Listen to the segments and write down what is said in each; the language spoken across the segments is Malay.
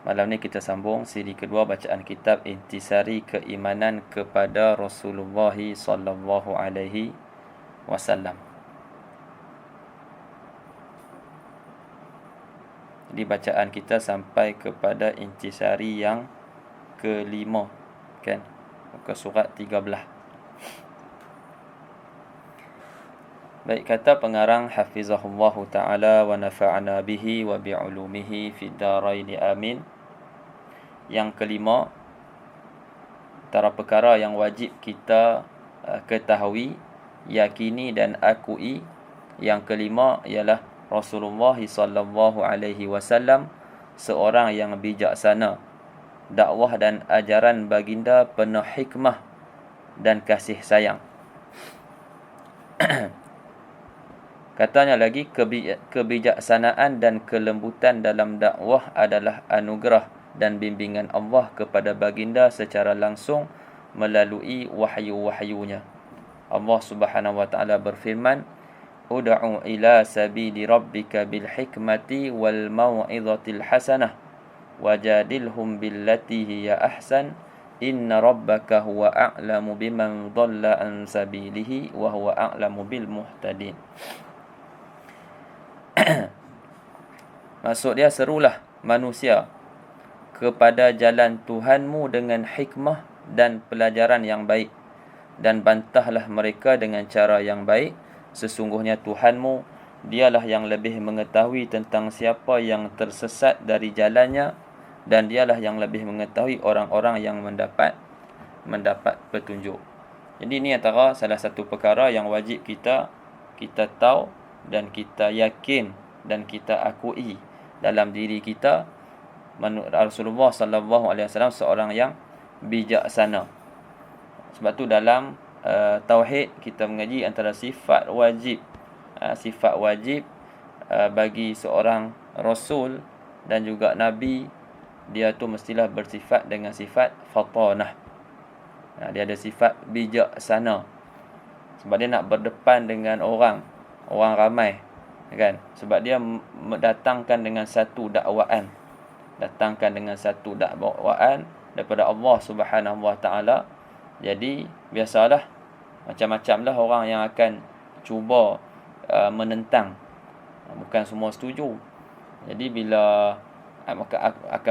Malam ni kita sambung siri kedua bacaan kitab Intisari Keimanan kepada Rasulullah sallallahu alaihi wasallam. Jadi bacaan kita sampai kepada intisari yang kelima, kan? Muka surat 13. Baik, kata pengarang hafizahullah ta'ala wa nafa'ana bihi wa bi'ulumihi fid daraini amin. Yang kelima, antara perkara yang wajib kita ketahui, yakini dan akui. Yang kelima ialah Rasulullah sallallahu alaihi wasallam seorang yang bijaksana. Dakwah dan ajaran baginda penuh hikmah dan kasih sayang. Katanya lagi, kebijaksanaan dan kelembutan dalam dakwah adalah anugerah dan bimbingan Allah kepada baginda secara langsung melalui wahyu-wahyunya. Allah Subhanahu wa taala berfirman, "Ud'u ila sabili rabbika bil hikmati wal mau'izatil hasanah wajadilhum billati hiya ahsan inna rabbaka huwa a'lamu biman dhalla an sabilihi wa huwa a'lamu bil muhtadin." Maksud dia, serulah manusia kepada jalan Tuhanmu dengan hikmah dan pelajaran yang baik, dan bantahlah mereka dengan cara yang baik. Sesungguhnya Tuhanmu, dialah yang lebih mengetahui tentang siapa yang tersesat dari jalannya, dan dialah yang lebih mengetahui orang-orang yang mendapat petunjuk. Jadi ini antara salah satu perkara yang wajib kita tahu dan kita yakin dan kita akui dalam diri kita. Rasulullah sallallahu alaihi wasallam seorang yang bijaksana. Sebab tu dalam tauhid kita mengaji antara sifat wajib bagi seorang rasul dan juga nabi, dia tu mestilah bersifat dengan sifat fatanah. Dia ada sifat bijaksana. Sebab dia nak berdepan dengan orang ramai, kan? Sebab dia datangkan dengan satu dakwaan daripada Allah Subhanahu wa taala. Jadi biasalah macam-macamlah orang yang akan cuba menentang. Bukan semua setuju. Jadi bila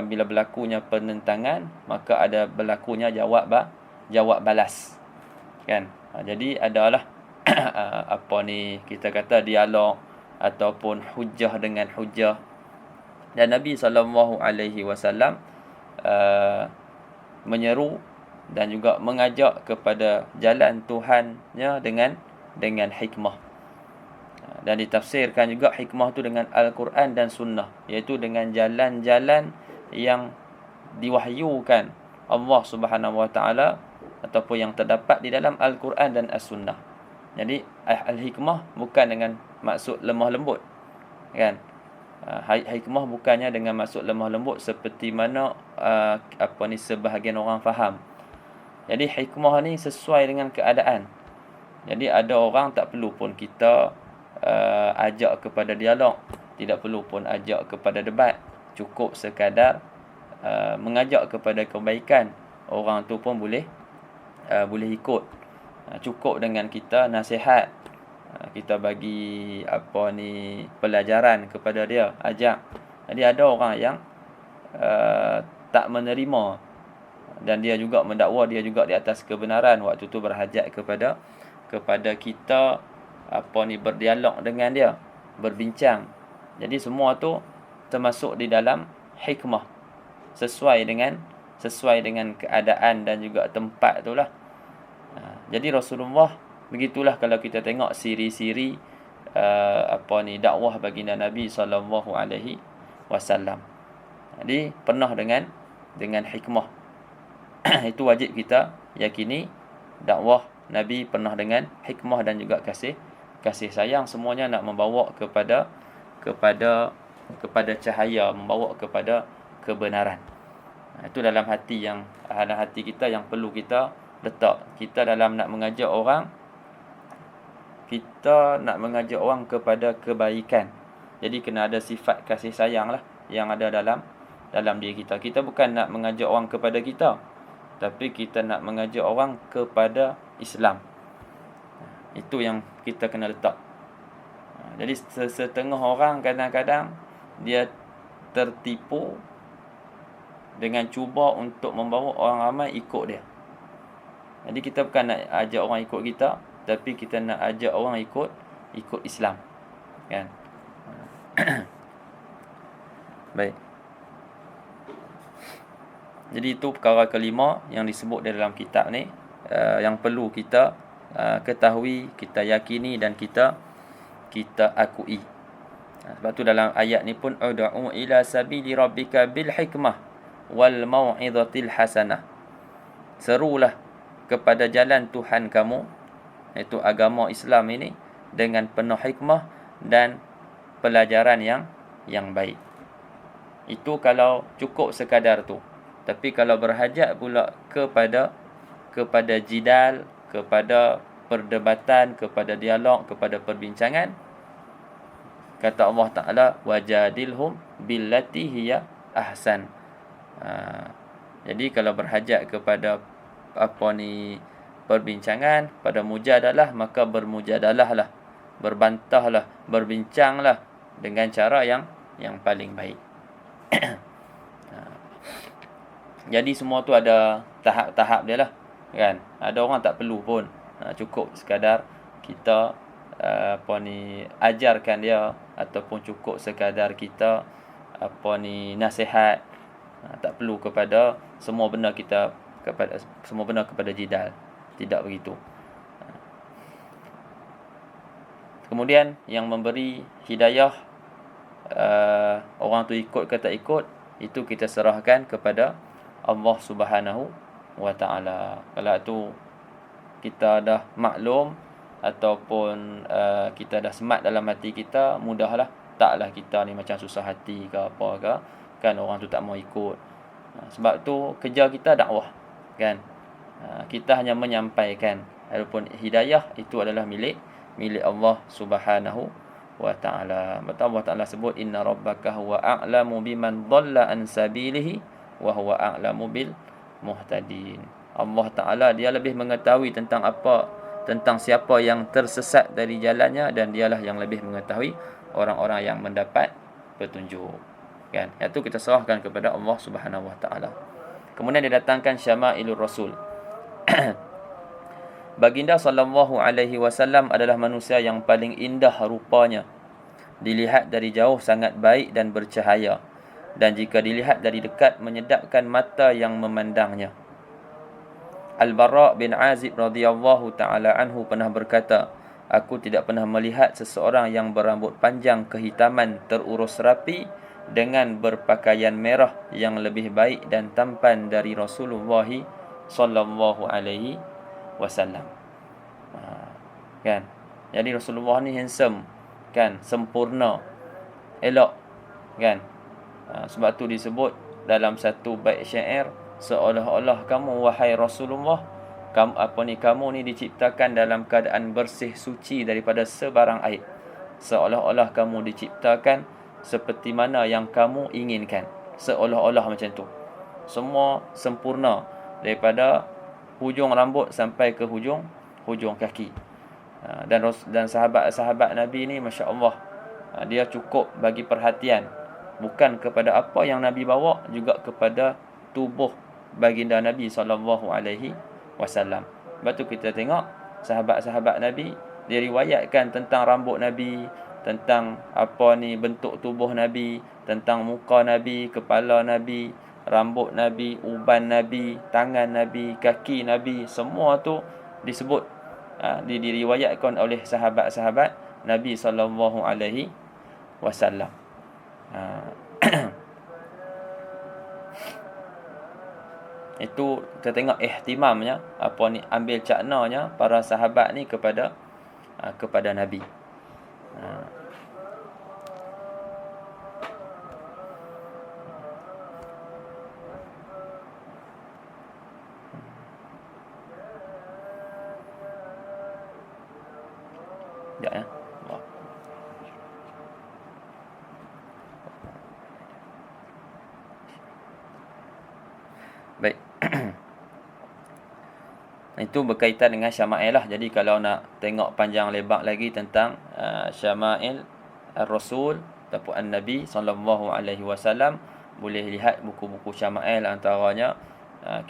berlakunya penentangan, maka ada berlakunya jawab balas, kan? Jadi adalah kita kata dialog ataupun hujah dengan hujah. Dan Nabi sallallahu alaihi wasallam menyeru dan juga mengajak kepada jalan Tuhannya dengan hikmah. Dan ditafsirkan juga hikmah tu dengan Al-Quran dan Sunnah, iaitu dengan jalan-jalan yang diwahyukan Allah Subhanahu wa taala ataupun yang terdapat di dalam Al-Quran dan As-Sunnah. Jadi al-hikmah bukan dengan maksud lemah lembut, kan? Hikmah bukannya dengan maksud lemah lembut seperti mana sebahagian orang faham. Jadi hikmah ni sesuai dengan keadaan. Jadi ada orang tak perlu pun kita ajak kepada dialog, tidak perlu pun ajak kepada debat, cukup sekadar mengajak kepada kebaikan, orang tu pun boleh ikut. Cukup dengan kita nasihat, kita bagi pelajaran kepada dia, ajak. Jadi ada orang yang tak menerima, dan dia juga mendakwa dia juga di atas kebenaran. Waktu tu berhajat kepada kita berdialog dengan dia, berbincang. Jadi semua tu termasuk di dalam hikmah, sesuai dengan keadaan dan juga tempat itulah. Jadi Rasulullah begitulah kalau kita tengok siri-siri dakwah baginda Nabi sallallahu alaihi wasallam. Jadi penuh dengan hikmah. Itu wajib kita yakini, dakwah Nabi penuh dengan hikmah dan juga kasih sayang. Semuanya nak membawa kepada cahaya, membawa kepada kebenaran. Itu dalam hati kita yang perlu kita letak. Kita dalam nak mengajak orang, kita nak mengajak orang kepada kebaikan. Jadi kena ada sifat kasih sayang lah yang ada dalam diri kita. Kita bukan nak mengajak orang kepada kita, tapi kita nak mengajak orang kepada Islam. Itu yang kita kena letak. Jadi setengah orang kadang-kadang dia tertipu dengan cuba untuk membawa orang ramai ikut dia. Jadi kita bukan nak ajak orang ikut kita, tapi kita nak ajak orang ikut Islam. Kan? Baik. Jadi itu perkara kelima yang disebut di dalam kitab ni, yang perlu kita ketahui, kita yakini dan kita akui. Sebab tu dalam ayat ni pun ud'u ila sabili rabbika bil hikmah wal mau'izatil hasanah. Serulah kepada jalan Tuhan kamu, iaitu agama Islam ini, dengan penuh hikmah dan pelajaran yang baik. Itu kalau cukup sekadar tu. Tapi kalau berhajat pula kepada jidal, kepada perdebatan, kepada dialog, kepada perbincangan, kata Allah Ta'ala, wajadilhum billati hiya ahsan. Jadi kalau berhajat kepada perbincangan, pada mujadalah, maka bermujadalah, berbantahlah, berbincanglah dengan cara yang paling baik. Jadi semua tu ada tahap-tahap dia lah, kan? Ada orang tak perlu pun, cukup sekadar kita ajarkan dia, ataupun cukup sekadar kita nasihat. Tak perlu kepada semua benda kepada jidal. Tidak begitu. Kemudian yang memberi hidayah, orang tu ikut ke tak ikut, itu kita serahkan kepada Allah Subhanahu wa Ta'ala. Kalau tu kita dah maklum ataupun kita dah semat dalam hati kita, mudahlah. Taklah kita ni macam susah hati ke apa ke, kan, orang tu tak mau ikut. Sebab tu kerja kita dakwah, kan. Kita hanya menyampaikan. Adapun hidayah itu adalah milik Allah Subhanahu wa Ta'ala. Betul Allah Ta'ala sebut, inna rabbaka huwa a'lamu biman dhalla an sabilihi wa huwa a'lamu bil muhtadin. Allah Ta'ala dia lebih mengetahui tentang siapa yang tersesat dari jalannya, dan dialah yang lebih mengetahui orang-orang yang mendapat petunjuk. Kan? Itu kita serahkan kepada Allah Subhanahu wa Ta'ala. Kemudian didatangkan Syama'ilur Rasul. Baginda sallallahu alaihi wasallam adalah manusia yang paling indah rupanya. Dilihat dari jauh sangat baik dan bercahaya, dan jika dilihat dari dekat menyedapkan mata yang memandangnya. Al-Bara' bin Azib radhiyallahu ta'ala anhu pernah berkata, aku tidak pernah melihat seseorang yang berambut panjang kehitaman terurus rapi dengan berpakaian merah yang lebih baik dan tampan dari Rasulullah sallallahu alaihi wasallam. Kan? Jadi Rasulullah ni handsome, kan, sempurna, elok, kan. Sebab tu disebut dalam satu bait syair, seolah-olah kamu wahai Rasulullah, kamu ni diciptakan dalam keadaan bersih suci daripada sebarang aib. Seolah-olah kamu diciptakan seperti mana yang kamu inginkan. Seolah-olah macam tu. Semua sempurna daripada hujung rambut sampai ke hujung kaki. Dan sahabat-sahabat Nabi ni, masya-Allah, dia cukup bagi perhatian bukan kepada apa yang Nabi bawa, juga kepada tubuh baginda Nabi sallallahu alaihi wasallam. Sebab tu kita tengok sahabat-sahabat Nabi, dia riwayatkan tentang rambut Nabi, tentang bentuk tubuh Nabi, tentang muka Nabi, kepala Nabi, rambut Nabi, uban Nabi, tangan Nabi, kaki Nabi, semua tu disebut, diriwayatkan oleh sahabat-sahabat Nabi sallallahu alaihi wasallam. Itu kita tengok ihtimamnya, ambil caknanya para sahabat ni kepada Nabi. Ya. Baik. Itu berkaitan dengan syama'il lah. Jadi kalau nak tengok panjang lebar lagi tentang syama'il Ar-Rasul ataupun An-Nabi sallallahu alaihi wasallam, boleh lihat buku-buku syama'il, antaranya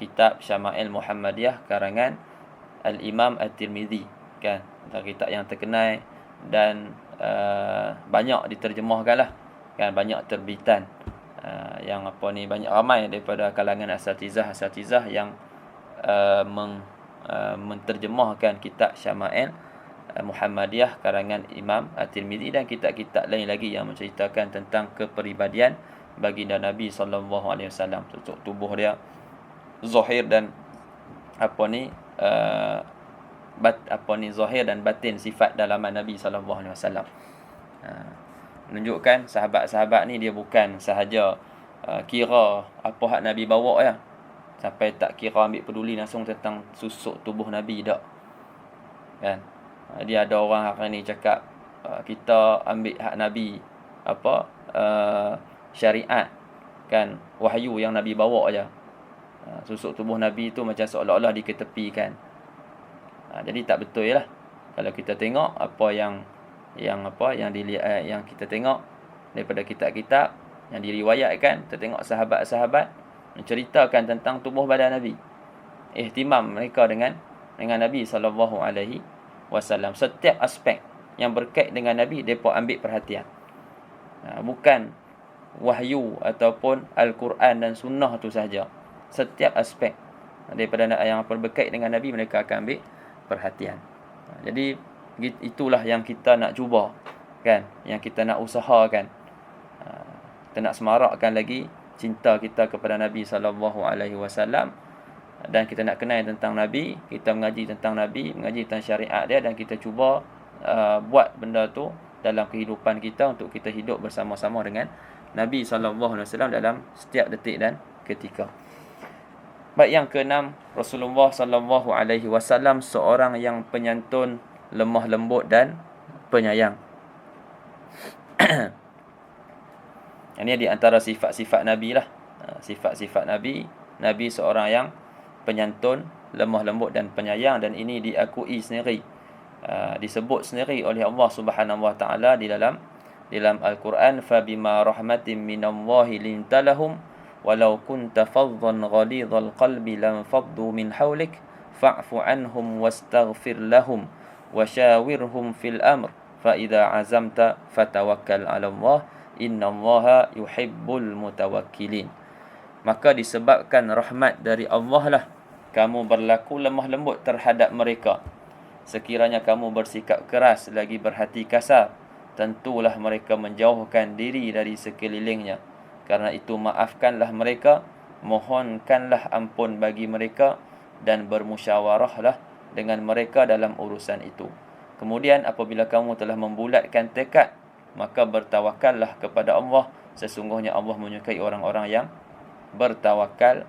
kitab Syama'il Muhammadiyah karangan Al-Imam At-Tirmizi, kan. Antara kitab yang terkenal dan banyak diterjemahkan lah, kan, banyak terbitan yang banyak ramai daripada kalangan asatizah yang menterjemahkan kitab Syama'il Muhammadiyah karangan Imam At-Tirmizi, dan kitab-kitab lain lagi yang menceritakan tentang kepribadian baginda Nabi sallallahu alaihi wasallam, tubuh dia, zahir dan zahir dan batin, sifat dalaman Nabi sallallahu alaihi wasallam. Menunjukkan sahabat-sahabat ni dia bukan sahaja kira apa hak Nabi bawa ya, sampai tak kira ambil peduli langsung tentang susuk tubuh Nabi dak, kan. Dia ada orang hari ni cakap kita ambil hak Nabi syariat, kan, wahyu yang Nabi bawa aja. Susuk tubuh Nabi tu macam seolah-olah diketepikan. Jadi tak betul lah. Kalau kita tengok apa yang kita tengok daripada kitab-kitab yang diriwayatkan, kita tengok sahabat-sahabat menceritakan tentang tubuh badan Nabi, ihtimam mereka dengan Nabi sallallahu alaihi wasallam. Setiap aspek yang berkait dengan Nabi depa ambil perhatian. Bukan wahyu ataupun Al-Quran dan sunnah tu sahaja. Setiap aspek daripada yang berkait dengan Nabi mereka akan ambil perhatian. Jadi itulah yang kita nak cuba, kan, yang kita nak usahakan. Kita nak semarakkan lagi cinta kita kepada Nabi sallallahu alaihi wasallam, dan kita nak kenal tentang Nabi, kita mengaji tentang Nabi, mengaji tentang syariat dia, dan kita cuba buat benda tu dalam kehidupan kita untuk kita hidup bersama-sama dengan Nabi sallallahu alaihi wasallam dalam setiap detik dan ketika. Baik, yang keenam, Rasulullah sallallahu alaihi wasallam seorang yang penyantun, lemah lembut dan penyayang. Ini di antara sifat-sifat Nabi lah. Sifat-sifat Nabi seorang yang penyantun, lemah lembut dan penyayang, dan ini diakui sendiri, disebut sendiri oleh Allah Subhanahu wa taala di dalam Al-Quran, fa bima rahmatin minallahi lintalahum walau kunta faddan ghalidhal qalbi lam faddu min hawlik fa'fu anhum wastaghfir lahum washawirhum fil amr fa idza azamta fatawakkal 'ala Allah innallaha yuhibbul mutawakkilin. Maka disebabkan rahmat dari Allah lah kamu berlaku lemah lembut terhadap mereka. Sekiranya kamu bersikap keras lagi berhati kasar, tentulah mereka menjauhkan diri dari sekelilingnya. Karena itu maafkanlah mereka, mohonkanlah ampun bagi mereka, dan bermusyawarahlah dengan mereka dalam urusan itu. Kemudian apabila kamu telah membulatkan tekad, maka bertawakallah kepada Allah. Sesungguhnya Allah menyukai orang-orang yang bertawakal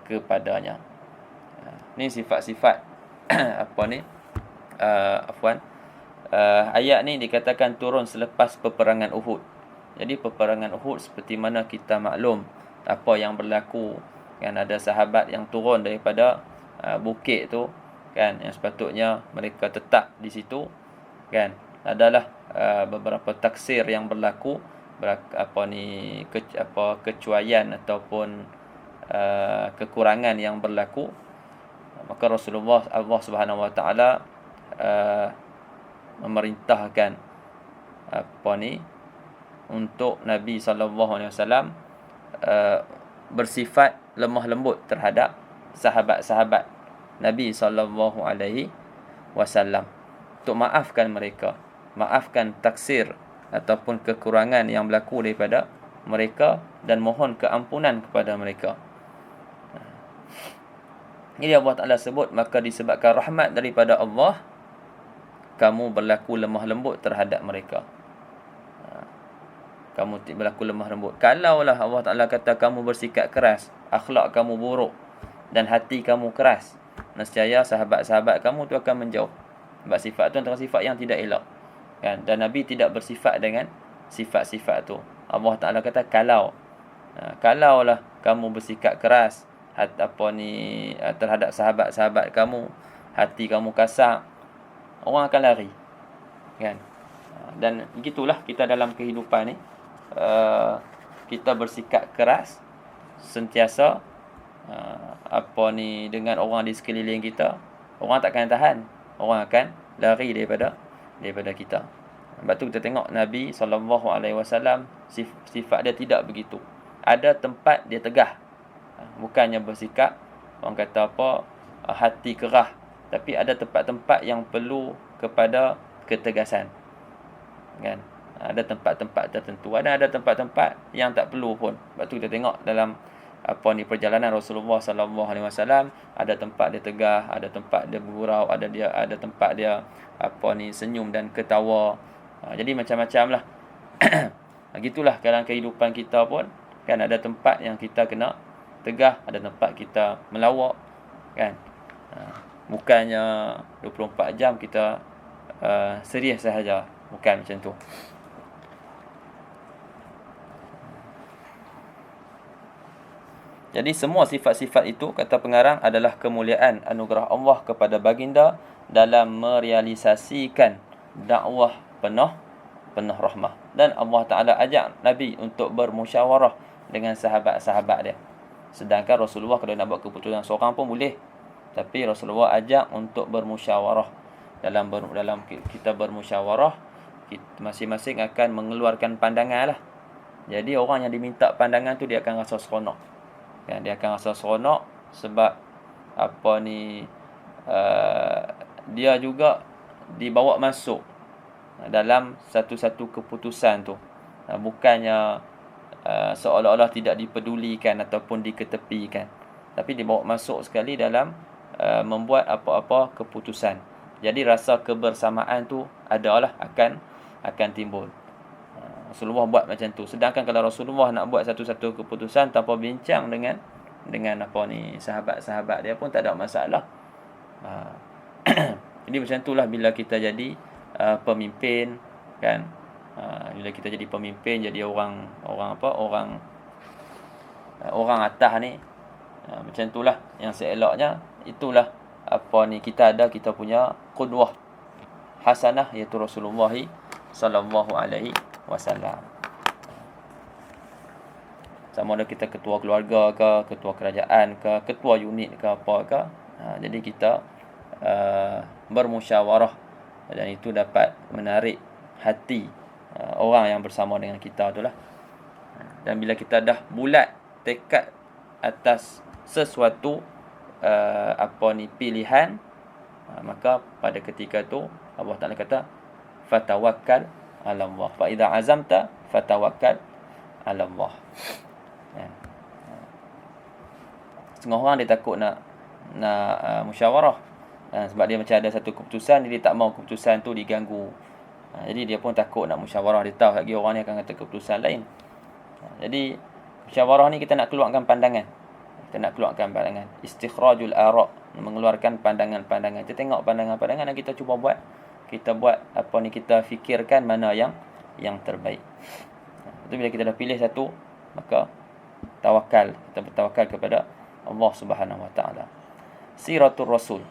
kepadanya. Ini sifat-sifat ayat ni dikatakan turun selepas peperangan Uhud. Jadi peperangan Uhud seperti mana kita maklum apa yang berlaku, kan, ada sahabat yang turun daripada bukit tu, kan, yang sepatutnya mereka tetap di situ, kan. Adalah beberapa taksir yang berlaku, kecuaian ataupun kekurangan yang berlaku. Maka Allah Subhanahu wa taala memerintahkan untuk Nabi sallallahu alaihi wasallam bersifat lemah lembut terhadap sahabat-sahabat Nabi sallallahu alaihi wasallam, untuk maafkan mereka, maafkan taksir ataupun kekurangan yang berlaku daripada mereka, dan mohon keampunan kepada mereka. Ini Allah Ta'ala sebut, maka disebabkan rahmat daripada Allah kamu berlaku lemah lembut terhadap mereka. Kamu berlaku lemah lembut. Kalaulah Allah Ta'ala kata kamu bersikap keras, akhlak kamu buruk dan hati kamu keras, nescaya sahabat-sahabat kamu tu akan menjauh. Sebab sifat tu antara sifat yang tidak elok, kan? Dan Nabi tidak bersifat dengan sifat-sifat tu. Allah Ta'ala kata kalaulah kamu bersikap keras, terhadap sahabat-sahabat kamu, hati kamu kasar, orang akan lari, kan? Dan begitulah kita dalam kehidupan ni, kita bersikap keras sentiasa dengan orang di sekeliling kita, orang takkan tahan, orang akan lari daripada kita. Sebab tu kita tengok Nabi SAW, sifat dia tidak begitu. Ada tempat dia tegah, bukannya bersikap orang kata hati kerah, tapi ada tempat-tempat yang perlu kepada ketegasan, kan? Ada tempat-tempat tertentu, ada tempat-tempat yang tak perlu pun. Sebab tu kita tengok dalam perjalanan Rasulullah SAW, ada tempat dia tegah, ada tempat dia bergurau, ada tempat dia senyum dan ketawa. Jadi macam-macam lah. Gitulah dalam kehidupan kita pun, kan, ada tempat yang kita kena tegah, ada tempat kita melawak, kan. Bukannya 24 jam kita serius sahaja, bukan macam tu. Jadi semua sifat-sifat itu, kata pengarang, adalah kemuliaan anugerah Allah kepada baginda dalam merealisasikan dakwah penuh rahmah. Dan Allah Ta'ala ajak Nabi untuk bermusyawarah dengan sahabat-sahabat dia. Sedangkan Rasulullah kalau nak buat keputusan seorang pun boleh, tapi Rasulullah ajak untuk bermusyawarah. Dalam kita bermusyawarah, masing-masing akan mengeluarkan pandangan lah. Jadi orang yang diminta pandangan tu dia akan rasa seronok, kan? Dia akan rasa seronok sebab dia juga dibawa masuk dalam satu-satu keputusan tu. Bukannya seolah-olah tidak dipedulikan ataupun diketepikan, tapi dibawa masuk sekali dalam membuat apa-apa keputusan. Jadi rasa kebersamaan tu adalah akan timbul. Rasulullah buat macam tu. Sedangkan kalau Rasulullah nak buat satu-satu keputusan tanpa bincang dengan sahabat-sahabat dia pun tak ada masalah. Jadi macam itulah bila kita jadi pemimpin, kan? Bila kita jadi pemimpin, jadi orang atas ni, macam itulah yang seeloknya. Itulah kita punya qudwah hasanah, iaitu Rasulullah sallallahu alaihi wasallam. Sama ada kita ketua keluarga ke, ketua kerajaan ke, ketua unit ke apa ke, jadi kita bermusyawarah, dan itu dapat menarik hati orang yang bersama dengan kita itulah. Dan bila kita dah bulat tekad atas sesuatu pilihan, maka pada ketika tu Allah Ta'ala kata fatawakkal 'ala Allah. Fa idza azamta fatawakkal 'ala Allah. Setengah orang dia takut nak musyawarah, sebab dia macam ada satu keputusan, dia tak mau keputusan tu diganggu. Jadi dia pun takut nak musyawarah, dia tahu lagi orang ni akan kata keputusan lain. Jadi musyawarah ni kita nak keluarkan pandangan. Istikhrajul ara', mengeluarkan pandangan-pandangan. Kita tengok pandangan-pandangan dan kita cuba buat. Kita fikirkan mana yang terbaik. Itu bila kita dah pilih satu, maka kita bertawakal kepada Allah Subhanahu wa taala. Siratul Rasul.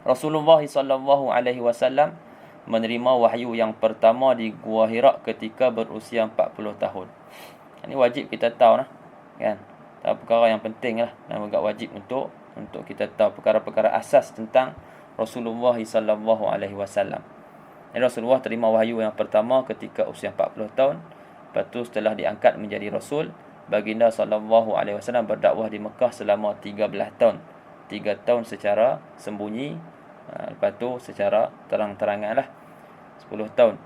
Rasulullah sallallahu alaihi wasallam menerima wahyu yang pertama di Gua Hira ketika berusia 40 tahun. Ini wajib kita tahu lah, kan? Perkara yang penting lah, dan juga wajib untuk kita tahu perkara-perkara asas tentang Rasulullah sallallahu alaihi wasallam. Rasulullah terima wahyu yang pertama ketika usia 40 tahun. Lepas tu setelah diangkat menjadi Rasul, baginda sallallahu alaihi wasallam berdakwah di Mekah selama 13 tahun. 3 tahun secara sembunyi, lepas tu secara terang-terangan lah 10 tahun.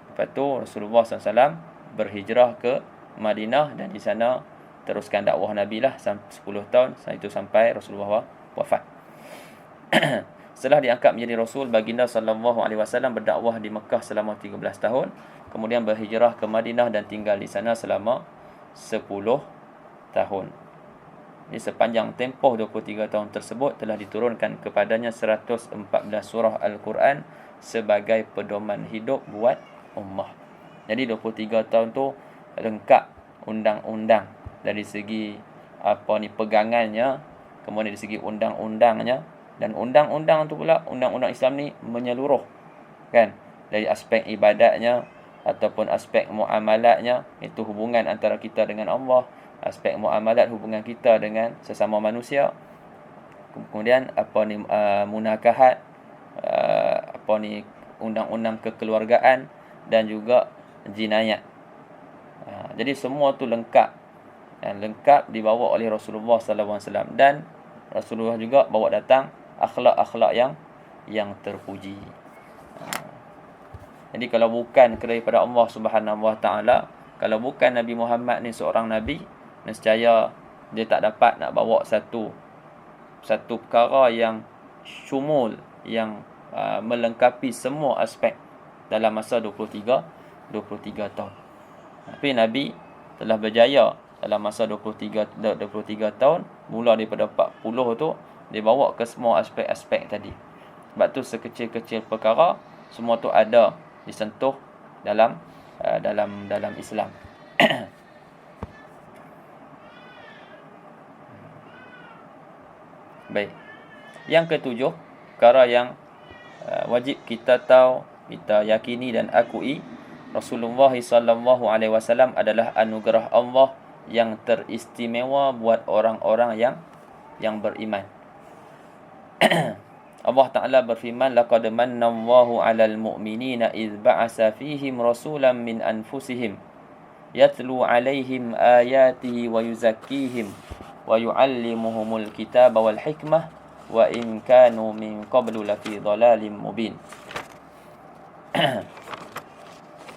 Lepas tu Rasulullah SAW berhijrah ke Madinah, dan di sana teruskan dakwah Nabi lah 10 tahun, itu sampai Rasulullah wafat. Setelah diangkat menjadi Rasul, baginda sallallahu alaihi wasallam berdakwah di Mekah selama 13 tahun, kemudian berhijrah ke Madinah dan tinggal di sana selama 10 tahun. Di sepanjang tempoh 23 tahun tersebut telah diturunkan kepadanya 114 surah Al-Quran sebagai pedoman hidup buat ummah. Jadi 23 tahun tu lengkap undang-undang dari segi pegangannya, kemudian dari segi undang-undangnya, dan undang-undang tu pula, undang-undang Islam ni menyeluruh, kan, dari aspek ibadatnya ataupun aspek muamalatnya, itu hubungan antara kita dengan Allah, aspek muamalat hubungan kita dengan sesama manusia, kemudian munakahat, undang-undang kekeluargaan, dan juga jinayat. Jadi semua tu lengkap, lengkap dibawa oleh Rasulullah sallallahu alaihi wasallam, dan Rasulullah juga bawa datang akhlak-akhlak yang terpuji. Jadi kalau bukan daripada Allah Subhanahu Wa Taala, kalau bukan Nabi Muhammad ni seorang nabi, nescaya dia tak dapat nak bawa satu perkara yang syumul, yang melengkapi semua aspek dalam masa 23 tahun. Tapi Nabi telah berjaya dalam masa 23 tahun, mula daripada 40 tu, dia bawa ke semua aspek-aspek tadi. Sebab tu sekecil-kecil perkara semua tu ada disentuh dalam Islam. Baik. Yang ketujuh, perkara yang wajib kita tahu, kita yakini dan akui, Rasulullah sallallahu alaihi wasallam adalah anugerah Allah yang teristimewa buat orang-orang yang beriman. Allah Ta'ala berfirman, laqad mannallahu 'alal mu'minina idz ba'asa fihim rasulan min anfusihim yatlu 'alaihim ayatihi wa yuzakkihim wa yu'allimuhumul kitaba wal hikmah wa in kanu min qablu lafi dhalalin mubin.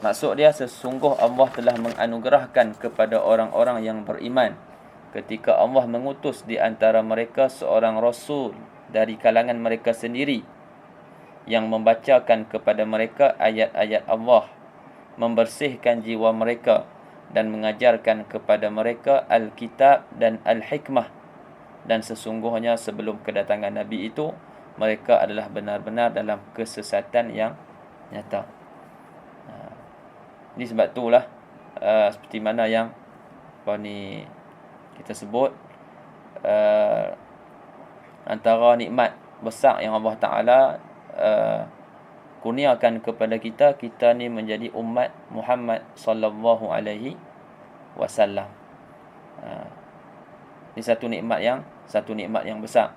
Maksud dia, sesungguh Allah telah menganugerahkan kepada orang-orang yang beriman ketika Allah mengutus di antara mereka seorang rasul dari kalangan mereka sendiri yang membacakan kepada mereka ayat-ayat Allah, membersihkan jiwa mereka dan mengajarkan kepada mereka Alkitab dan Al-Hikmah. Dan sesungguhnya sebelum kedatangan Nabi itu, mereka adalah benar-benar dalam kesesatan yang nyata. Ini sebab itulah seperti mana yang kita sebut, antara nikmat besar yang Allah Ta'ala kurniakan kepada kita, kita ni menjadi umat Muhammad sallallahu alaihi wasallam. Ini satu nikmat yang besar.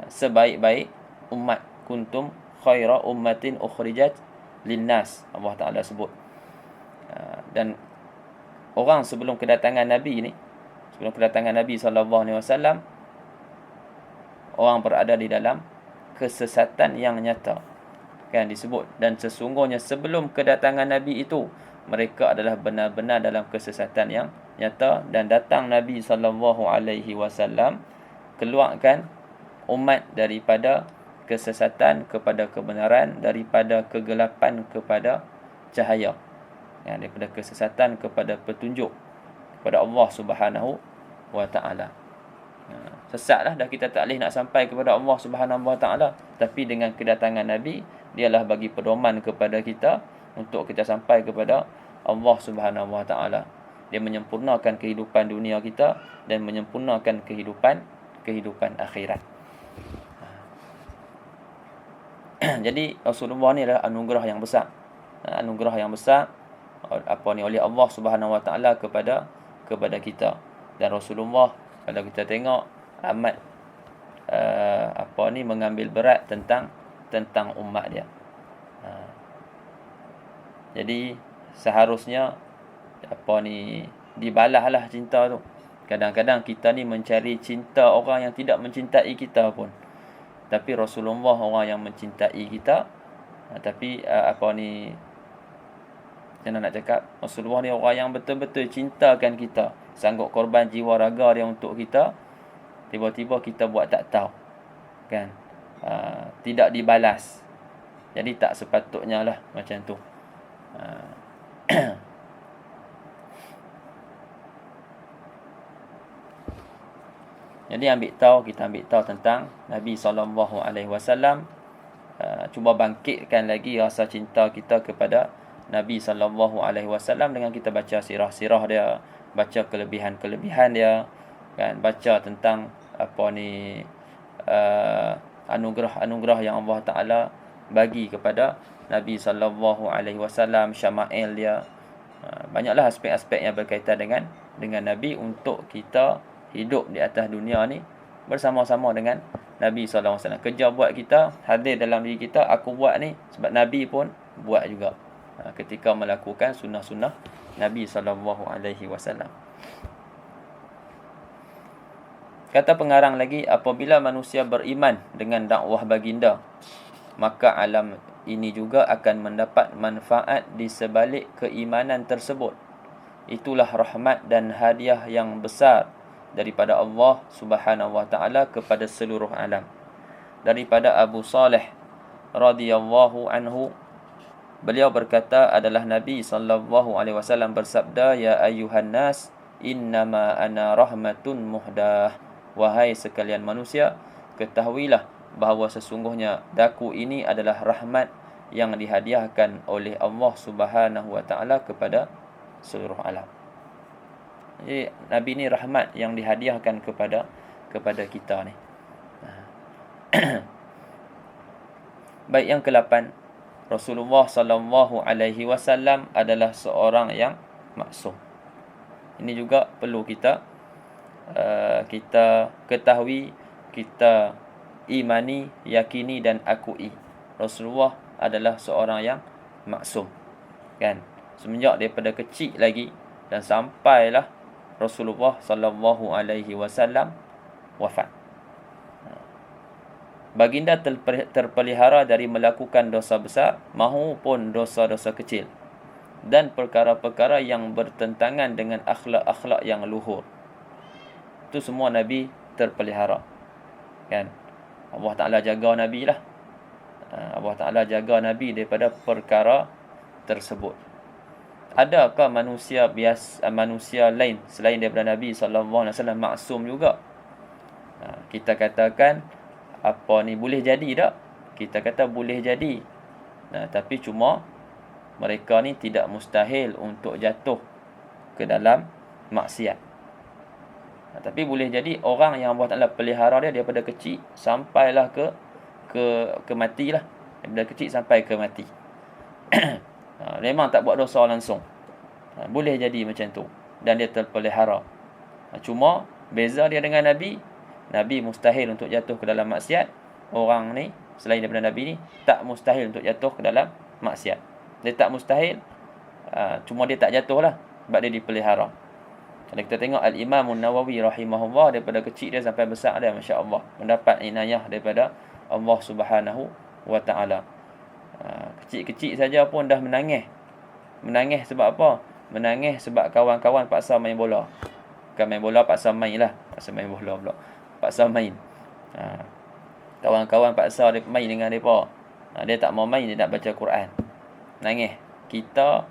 Sebaik-baik umat, kuntum khaira ummatin ukhrijat linnas, Allah Ta'ala sebut. Dan orang sebelum kedatangan Nabi sallallahu alaihi wasallam, orang berada di dalam kesesatan yang nyata, kan disebut, dan sesungguhnya sebelum kedatangan Nabi itu mereka adalah benar-benar dalam kesesatan yang nyata, dan datang Nabi sallallahu alaihi wasallam keluarkan umat daripada kesesatan kepada kebenaran, daripada kegelapan kepada cahaya, daripada kesesatan kepada petunjuk kepada Allah Subhanahu wa Ta'ala. Sesatlah dah kita tak boleh nak sampai kepada Allah Subhanahu wa Ta'ala, tapi dengan kedatangan Nabi, dialah bagi pedoman kepada kita untuk kita sampai kepada Allah Subhanahu wa Ta'ala. Dia menyempurnakan kehidupan dunia kita dan menyempurnakan kehidupan akhirat. Jadi Rasulullah ni adalah anugerah yang besar. Oleh Allah Subhanahu wa Ta'ala kepada kita. Dan Rasulullah, kalau kita tengok, amat mengambil berat tentang umat dia. Jadi seharusnya dibalaslah cinta tu. Kadang-kadang kita ni mencari cinta orang yang tidak mencintai kita pun, tapi Rasulullah orang yang mencintai kita. Tapi macam nak cakap, Rasulullah ni orang yang betul-betul cintakan kita, sanggup korban jiwa raga dia untuk kita. Tiba-tiba kita buat tak tahu, kan, tidak dibalas. Jadi tak sepatutnya lah macam tu. Jadi kita ambil tahu tentang Nabi SAW. Cuba bangkitkan lagi rasa cinta kita kepada Nabi SAW dengan kita baca sirah-sirah dia, baca kelebihan-kelebihan dia, kan, baca tentang anugerah-anugerah yang Allah Taala bagi kepada Nabi sallallahu alaihi wasallam, syama'il dia. Banyaklah aspek-aspek yang berkaitan dengan Nabi untuk kita hidup di atas dunia ni bersama-sama dengan Nabi sallallahu alaihi wasallam. Kerja buat kita hadir dalam diri kita, aku buat ni sebab Nabi pun buat juga. Ketika melakukan sunnah-sunnah Nabi sallallahu alaihi wasallam. Kata pengarang lagi, apabila manusia beriman dengan dakwah baginda, maka alam ini juga akan mendapat manfaat di sebalik keimanan tersebut. Itulah rahmat dan hadiah yang besar daripada Allah Subhanahu wa taala kepada seluruh alam. Daripada Abu Saleh radhiyallahu anhu, beliau berkata, adalah Nabi sallallahu alaihi wasallam bersabda, ya ayyuhan nas, innama ana rahmatun muhdah. Wahai sekalian manusia, ketahuilah bahawa sesungguhnya daku ini adalah rahmat yang dihadiahkan oleh Allah Subhanahu wa taala kepada seluruh alam. Jadi Nabi ni rahmat yang dihadiahkan kepada kita ni. Baik, yang ke-8, Rasulullah sallallahu alaihi wasallam adalah seorang yang maksum. Ini juga perlu kita ketahui, kita imani, yakini dan akui. Rasulullah adalah seorang yang maksum, kan? Semenjak daripada kecil lagi dan sampailah Rasulullah sallallahu alaihi wasallam wafat. Baginda terpelihara dari melakukan dosa besar maupun dosa-dosa kecil dan perkara-perkara yang bertentangan dengan akhlak-akhlak yang luhur. Itu semua Nabi terpelihara, kan? Allah Ta'ala jaga Nabi lah. Allah Ta'ala jaga Nabi daripada perkara tersebut. Adakah manusia lain selain daripada Nabi SAW maksum juga? Kita katakan boleh jadi tak? Kita kata boleh jadi. Tapi cuma mereka ni tidak mustahil untuk jatuh ke dalam maksiat. Tapi boleh jadi orang yang Allah Ta'ala pelihara dia daripada kecil sampailah ke mati lah. Daripada kecil sampai ke mati. Memang tak buat dosa langsung. Boleh jadi macam tu. Dan dia terpelihara. Cuma beza dia dengan Nabi. Nabi mustahil untuk jatuh ke dalam maksiat. Orang ni selain daripada Nabi ni tak mustahil untuk jatuh ke dalam maksiat. Dia tak mustahil, cuma dia tak jatuh lah sebab dia dipelihara. Kalau kita tengok Al-Imam Nawawi rahimahullah, daripada kecil dia sampai besar dia, masya-Allah, mendapat inayah daripada Allah Subhanahu wa taala. Kecil-kecil saja pun dah menangis. Menangis sebab apa? Menangis sebab kawan-kawan paksa main bola. Bukan main bola, paksa main lah. Paksa main bola pula. Paksa main. Kawan-kawan paksa dia main dengan mereka. Dia tak mau main, dia nak baca Quran. Nangis. Kita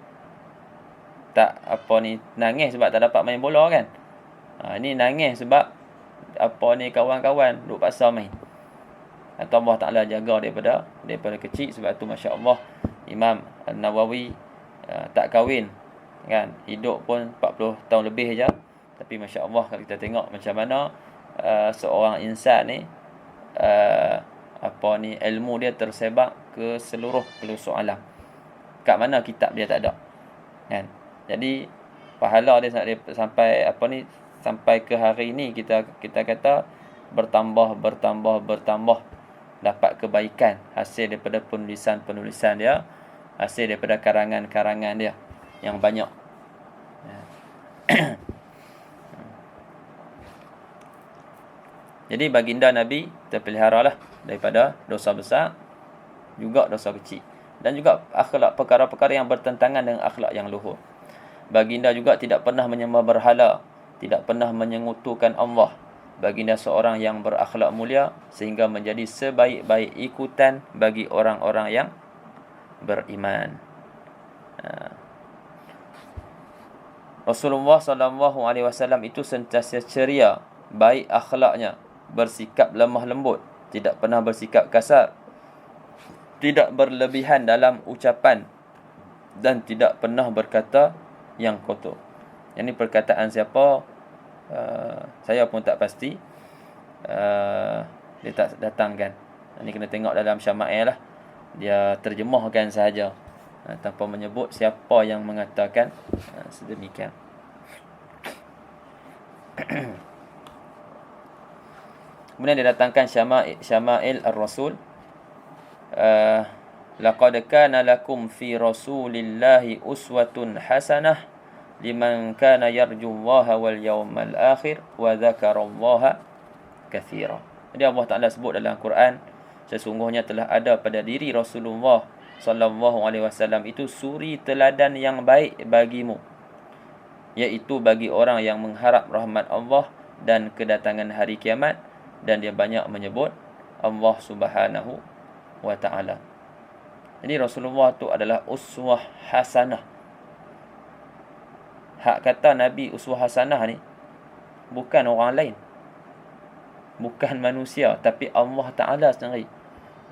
tak nangis sebab tak dapat main bola, kan? Ini nangis sebab kawan-kawan duk paksa main. Atau Allah Ta'ala jaga daripada kecil. Sebab tu masya-Allah Imam Nawawi tak kahwin, kan? Hidup pun 40 tahun lebih je. Tapi masya-Allah kalau kita tengok macam mana seorang insan ni ilmu dia tersebar ke seluruh pelosok alam. Kat mana kitab dia tak ada, kan? Jadi pahala dia sampai ke hari ini kita kata bertambah, dapat kebaikan hasil daripada penulisan dia, hasil daripada karangan-karangan dia yang banyak. Jadi baginda Nabi terpeliharalah daripada dosa besar, juga dosa kecil, dan juga akhlak, perkara-perkara yang bertentangan dengan akhlak yang luhur. Baginda juga tidak pernah menyembah berhala, tidak pernah menyengutukan Allah. Baginda seorang yang berakhlak mulia sehingga menjadi sebaik-baik ikutan bagi orang-orang yang beriman. Rasulullah SAW itu sentiasa ceria, baik akhlaknya, bersikap lemah lembut, tidak pernah bersikap kasar, tidak berlebihan dalam ucapan, dan tidak pernah berkata yang kotor. Yang ini perkataan siapa? Saya pun tak pasti dia tak datangkan. Ini kena tengok dalam Syama'il lah. Dia terjemahkan sahaja tanpa menyebut siapa yang mengatakan sedemikian. Kemudian dia datangkan Syama'il Ar-Rasul. Laqad kana lakum fi Rasulillahi uswatun hasanah liman kana yarjullaha wal yawmal akhir wa dzakarallaha katsira. Jadi Allah Taala sebut dalam Quran, sesungguhnya telah ada pada diri Rasulullah sallallahu alaihi wasallam itu suri teladan yang baik bagimu, iaitu bagi orang yang mengharap rahmat Allah dan kedatangan hari kiamat, dan dia banyak menyebut Allah Subhanahu wa taala. Jadi Rasulullah tu adalah uswah hasanah. Hak kata Nabi uswah hasanah ni bukan orang lain, bukan manusia, tapi Allah Taala sendiri.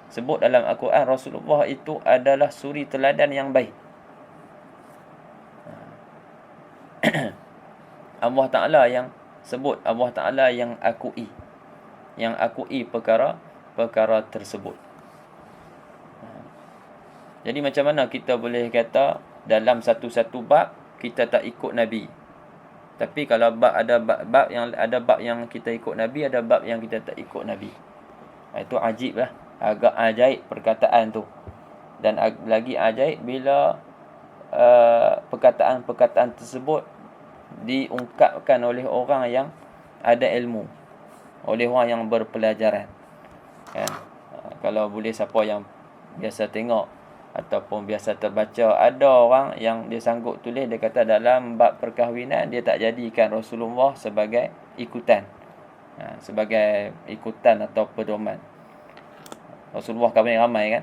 Sebut dalam Al-Quran, Rasulullah itu adalah suri teladan yang baik. Allah Ta'ala yang sebut, Allah Ta'ala yang akui perkara tersebut. Jadi macam mana kita boleh kata dalam satu-satu bab kita tak ikut Nabi? Tapi kalau ada bab yang kita ikut Nabi, ada bab yang kita tak ikut Nabi. Itu ajib lah. Agak ajaib perkataan tu. Dan lagi ajaib bila perkataan-perkataan tersebut diungkapkan oleh orang yang ada ilmu, oleh orang yang berpelajaran. Kan? Kalau boleh siapa yang biasa tengok ataupun biasa terbaca, ada orang yang dia sanggup tulis, dia kata dalam bab perkahwinan dia tak jadikan Rasulullah sebagai ikutan, sebagai ikutan atau pedoman. Rasulullah kahwin ramai kan,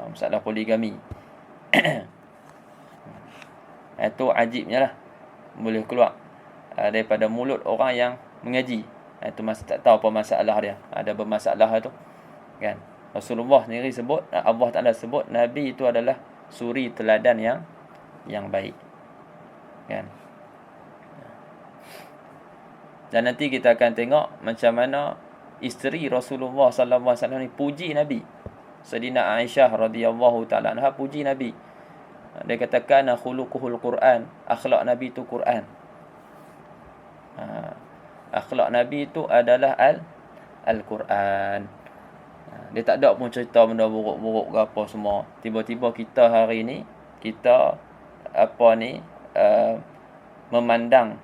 masalah poligami. Itu ajibnya lah, boleh keluar daripada mulut orang yang mengaji. Itu tak tahu apa masalah dia, ada bermasalah tu kan. Rasulullah sendiri sebut, Allah Ta'ala sebut Nabi itu adalah suri teladan yang baik kan. Dan nanti kita akan tengok macam mana isteri Rasulullah sallallahu alaihi wasallam ni puji Nabi. Sayyidina Aisyah radhiyallahu taala anha puji Nabi. Dia katakan khuluquhul Quran, akhlak Nabi itu Quran. Akhlak Nabi itu adalah Al-Quran. Dia tak ada pun cerita benda buruk-buruk ke apa semua. Tiba-tiba kita hari ni, kita memandang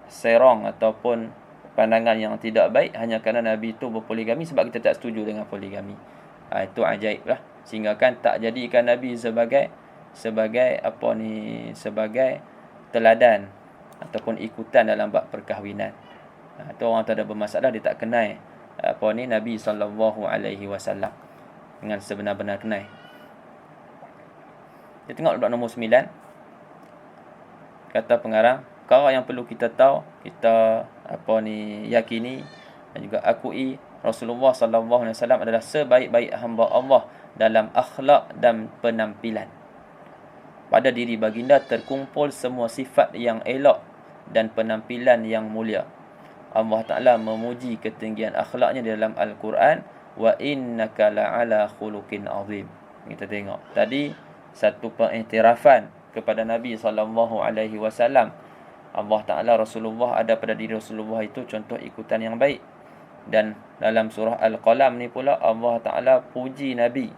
serong ataupun pandangan yang tidak baik hanya kerana Nabi itu berpoligami sebab kita tak setuju dengan poligami. Itu ajaib lah. Sehingga kan tak jadikan Nabi sebagai teladan ataupun ikutan dalam bab perkahwinan. Itu orang tak ada bermasalah, dia tak kenal Nabi sallallahu alaihi wasallam dengan sebenar-benar kenal. Kita tengok bab nombor 9. Kata pengarang, perkara yang perlu kita tahu, kita yakini dan juga akui Rasulullah sallallahu alaihi wasallam adalah sebaik-baik hamba Allah dalam akhlak dan penampilan. Pada diri baginda terkumpul semua sifat yang elok dan penampilan yang mulia. Allah Ta'ala memuji ketinggian akhlaknya di dalam Al-Quran. Wa innaka la'ala khuluqin azim. Kita tengok tadi satu pengiktirafan kepada Nabi SAW. Allah Ta'ala, Rasulullah, ada pada diri Rasulullah itu contoh ikutan yang baik. Dan dalam surah Al-Qalam ni pula Allah Ta'ala puji Nabi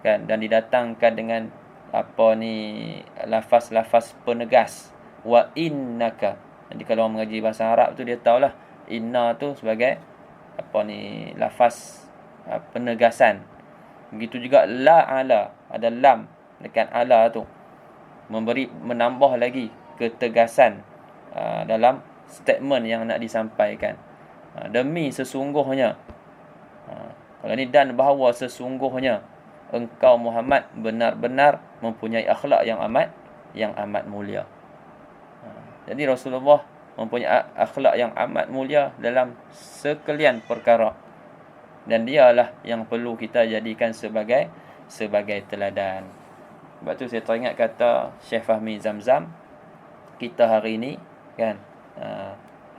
kan, dan didatangkan dengan lafaz-lafaz penegas. Wa innaka. Jadi kalau orang mengaji bahasa Arab tu dia tahulah inna tu sebagai lafaz penegasan. Begitu juga la ala, ada lam dekat ala tu, menambah lagi ketegasan dalam statement yang nak disampaikan. Demi sesungguhnya, kalau ni dan bahawa sesungguhnya engkau Muhammad benar-benar mempunyai akhlak yang amat mulia. Jadi Rasulullah mempunyai akhlak yang amat mulia dalam sekalian perkara, dan dialah yang perlu kita jadikan sebagai teladan. Sebab tu saya teringat kata Syekh Fahmi Zamzam, kita hari ini kan,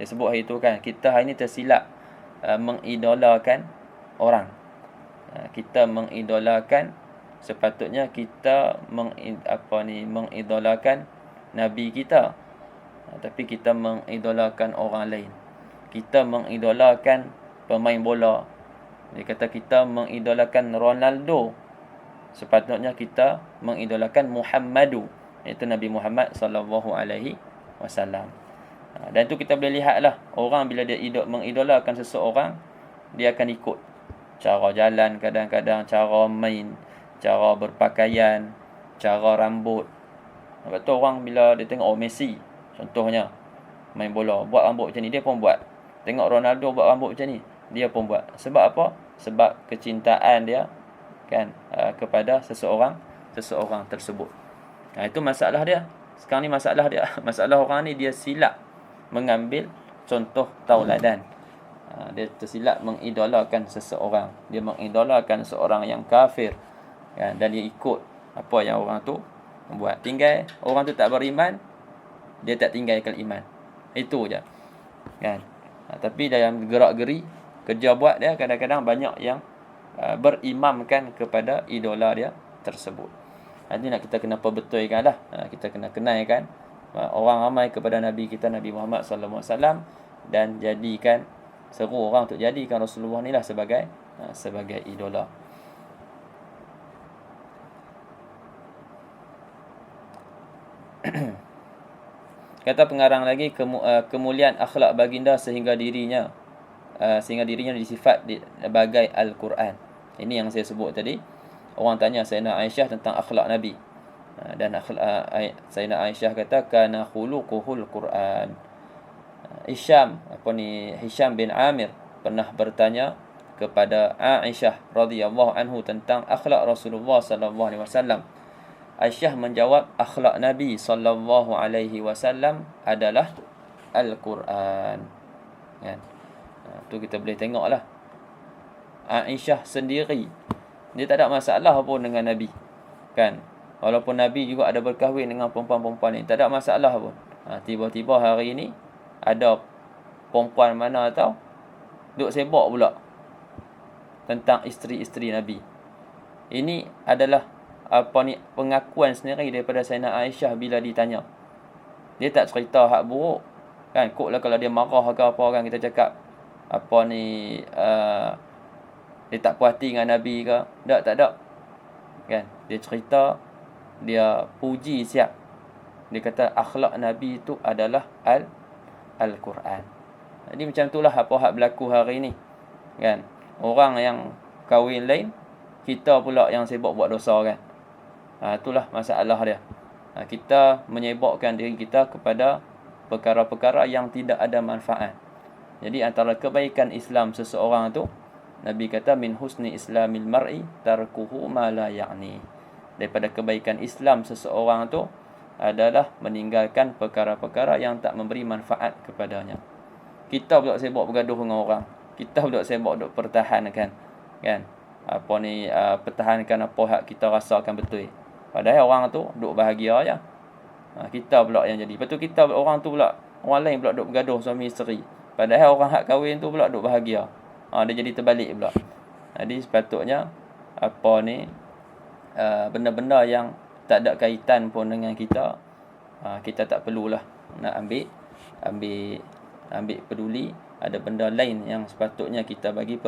Dia sebut hari tu kan, kita hari ni tersilap mengidolakan orang. Kita mengidolakan, sepatutnya kita mengidolakan Nabi kita. Tapi kita mengidolakan orang lain. Kita mengidolakan pemain bola. Dia kata kita mengidolakan Ronaldo. Sepatutnya kita mengidolakan Muhammadu, iaitu Nabi Muhammad sallallahu alaihi wasallam. Dan tu kita boleh lihatlah, orang bila dia mengidolakan seseorang, dia akan ikut cara jalan, kadang-kadang cara main, cara berpakaian, cara rambut. Lepas tu orang bila dia tengok Messi contohnya main bola, buat rambut macam ni, dia pun buat. Tengok Ronaldo buat rambut macam ni, dia pun buat. Sebab apa? Sebab kecintaan dia kan kepada seseorang tersebut. Itu masalah dia. Sekarang ni masalah dia. Masalah orang ni dia silap mengambil contoh tauladan. Dia tersilap mengidolakan seseorang. Dia mengidolakan seorang yang kafir kan, dan dia ikut apa yang orang tu buat. Tinggal orang tu tak beriman, dia tak tinggalkan iman. Itu je kan. Tapi dalam gerak-geri kerja buat dia, kadang-kadang banyak yang berimamkan kepada idola dia tersebut. Nanti nak kita kena perbetulkan lah. Kita kena kenalkan orang ramai kepada Nabi kita, Nabi Muhammad sallallahu alaihi wasallam, dan jadikan, seru orang untuk jadikan Rasulullah ni lah sebagai idola. Kata pengarang lagi, kemuliaan akhlak baginda sehingga dirinya disifat bagai Al-Quran. Ini yang saya sebut tadi. Orang tanya Sayyidina Aisyah tentang akhlak Nabi. Dan Sayyidina Aisyah kata kana khuluquhul Quran. Hisham bin Amir pernah bertanya kepada Aisyah radhiyallahu anhu tentang akhlak Rasulullah sallallahu alaihi wasallam. Aisyah menjawab, akhlak Nabi sallallahu alaihi wasallam adalah Al-Quran. Kan? Tu kita boleh tengoklah. Aisyah sendiri dia tak ada masalah pun dengan Nabi. Kan? Walaupun Nabi juga ada berkahwin dengan perempuan-perempuan ni, tak ada masalah pun. Tiba-tiba hari ni ada perempuan mana tahu duk sibuk pula tentang isteri-isteri Nabi. Ini adalah pengakuan sendiri daripada Sayyidina Aisyah bila ditanya. Dia tak cerita hak buruk. Kan, koklah kalau dia marah ke apa kan, kita cakap dia tak puas hati dengan Nabi ke. Tak ada. Kan, dia cerita, dia puji siap. Dia kata akhlak Nabi itu adalah Al-Quran. Jadi macam itulah apa hak berlaku hari ni. Kan, orang yang kahwin lain, kita pula yang sibuk buat dosa kan. Itulah masalah dia. Kita menyibukkan diri kita kepada perkara-perkara yang tidak ada manfaat. Jadi antara kebaikan Islam seseorang tu, Nabi kata min husni islamil mar'i tarkuhu ma la ya'ni. Daripada kebaikan Islam seseorang tu adalah meninggalkan perkara-perkara yang tak memberi manfaat kepadanya. Kita pula sibuk bergaduh dengan orang. Kita pula sibuk duk pertahankan kan. Pertahankan apa hak kita rasakan betul. Padahal orang tu duk bahagia je. Kita pula yang jadi. Betul, orang tu pula, orang lain pula duk bergaduh suami isteri. Padahal orang hak kahwin tu pula duk bahagia. Dia jadi terbalik pula. Jadi sepatutnya benda-benda yang tak ada kaitan pun dengan kita, kita tak perlulah nak ambil peduli. Ada benda lain yang sepatutnya kita bagi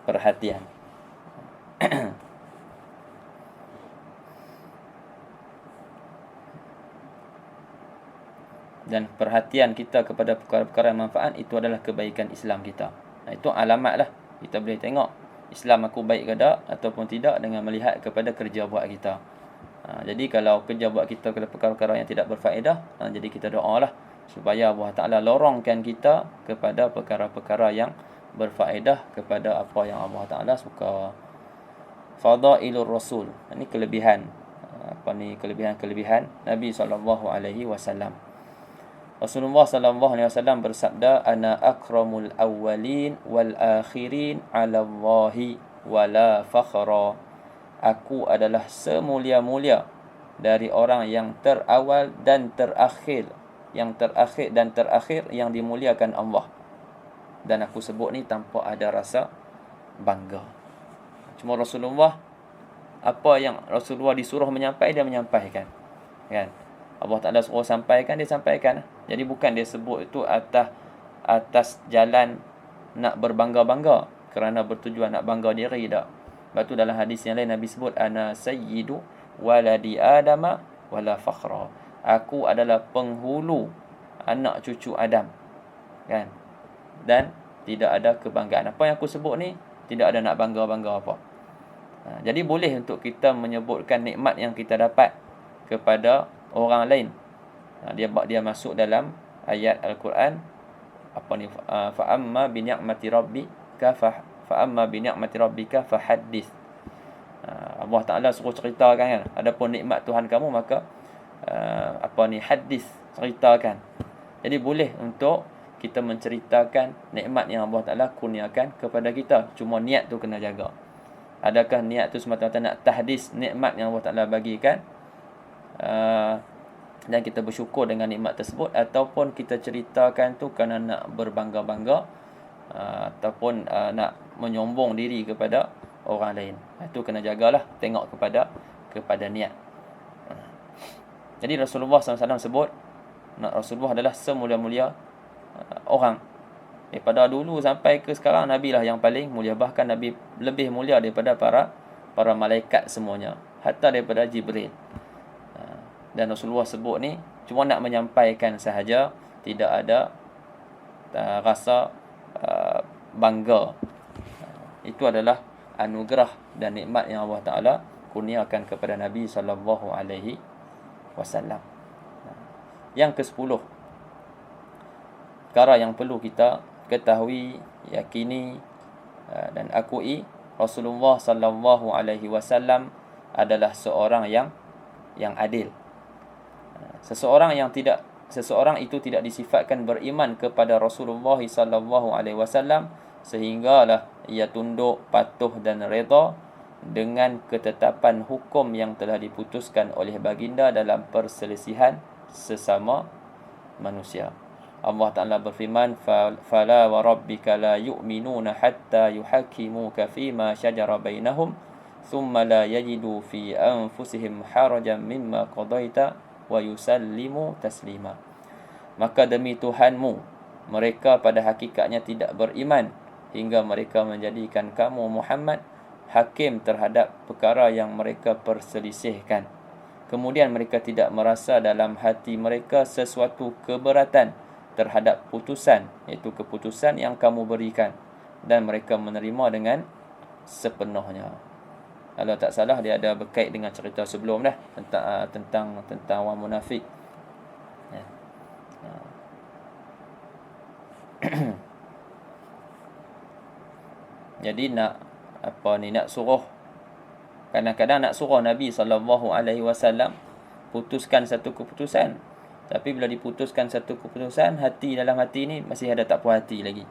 perhatian. Dan perhatian kita kepada perkara-perkara yang manfaat itu adalah kebaikan Islam kita. Itu alamat lah. Kita boleh tengok Islam aku baik ke tak ataupun tidak dengan melihat kepada kerja buat kita. Jadi kalau kerja buat kita kepada perkara-perkara yang tidak berfaedah, jadi kita doa lah supaya Allah Ta'ala lorongkan kita kepada perkara-perkara yang berfaedah, kepada apa yang Allah Ta'ala suka. Fadailur Rasul. Ini kelebihan. Kelebihan Nabi SAW. Rasulullah SAW bersabda, ana akramul awwalin wal akhirin 'ala Allahi wala fakhra. Aku adalah semulia-mulia dari orang yang terawal dan terakhir yang terakhir yang dimuliakan Allah. Dan aku sebut ni tanpa ada rasa bangga. Cuma Rasulullah, apa yang Rasulullah disuruh menyampaikan, dia menyampaikan. Kan? Allah Ta'ala suruh sampaikan, dia sampaikan. Jadi bukan dia sebut itu atas jalan nak berbangga-bangga, kerana bertujuan nak bangga diri, tak. Sebab tu dalam hadis yang lain Nabi sebut, ana sayyidu waladi adama wala fakhra. Aku adalah penghulu anak cucu Adam. Kan? Dan tidak ada kebanggaan. Apa yang aku sebut ni, tidak ada nak bangga-bangga apa. Jadi boleh untuk kita menyebutkan nikmat yang kita dapat kepada orang lain. Dia masuk dalam ayat Al-Quran, apa ni, fa amma bi ni'mati rabbika fahaddits. Allah Taala suruh ceritakan, kan. Adapun nikmat Tuhan kamu, maka hadis, ceritakan. Jadi boleh untuk kita menceritakan nikmat yang Allah Taala kurniakan kepada kita. Cuma niat tu kena jaga. Adakah niat tu semata-mata nak tahdis nikmat yang Allah Taala bagikan, dan kita bersyukur dengan nikmat tersebut, ataupun kita ceritakan tu kerana nak berbangga-bangga, ataupun nak menyombong diri kepada orang lain. Itu kena jagalah, tengok kepada niat. Jadi Rasulullah SAW sebut, Rasulullah adalah semulia-mulia orang. Daripada dulu sampai ke sekarang, Nabi lah yang paling mulia. Bahkan Nabi lebih mulia daripada para malaikat semuanya, hatta daripada Jibril. Dan Rasulullah sebut ni cuma nak menyampaikan sahaja, tidak ada rasa bangga. Itu adalah anugerah dan nikmat yang Allah Ta'ala kurniakan kepada Nabi sallallahu alaihi wasallam. Yang ke-10, perkara yang perlu kita ketahui, yakini dan akui, Rasulullah sallallahu alaihi wasallam adalah seorang yang adil. Seseorang itu tidak disifatkan beriman kepada Rasulullah sallallahu alaihi wasallam sehinggalah ia tunduk, patuh dan redha dengan ketetapan hukum yang telah diputuskan oleh baginda dalam perselisihan sesama manusia. Allah Ta'ala berfirman, fala wa rabbika la yu'minuna hatta yuhakimuka fima syajara bainahum thumma la yajidu fi anfusihim harajan mimma qadaita wa yusallimu taslima. Maka demi Tuhanmu, mereka pada hakikatnya tidak beriman hingga mereka menjadikan kamu Muhammad hakim terhadap perkara yang mereka perselisihkan. Kemudian mereka tidak merasa dalam hati mereka sesuatu keberatan terhadap putusan, iaitu keputusan yang kamu berikan, dan mereka menerima dengan sepenuhnya. Kalau tak salah, dia ada berkait dengan cerita sebelum dah tentang orang munafik. Ya. Jadi nak suruh, kadang-kadang nak suruh Nabi SAW putuskan satu keputusan, tapi bila diputuskan satu keputusan, dalam hati ni masih ada tak puas hati lagi.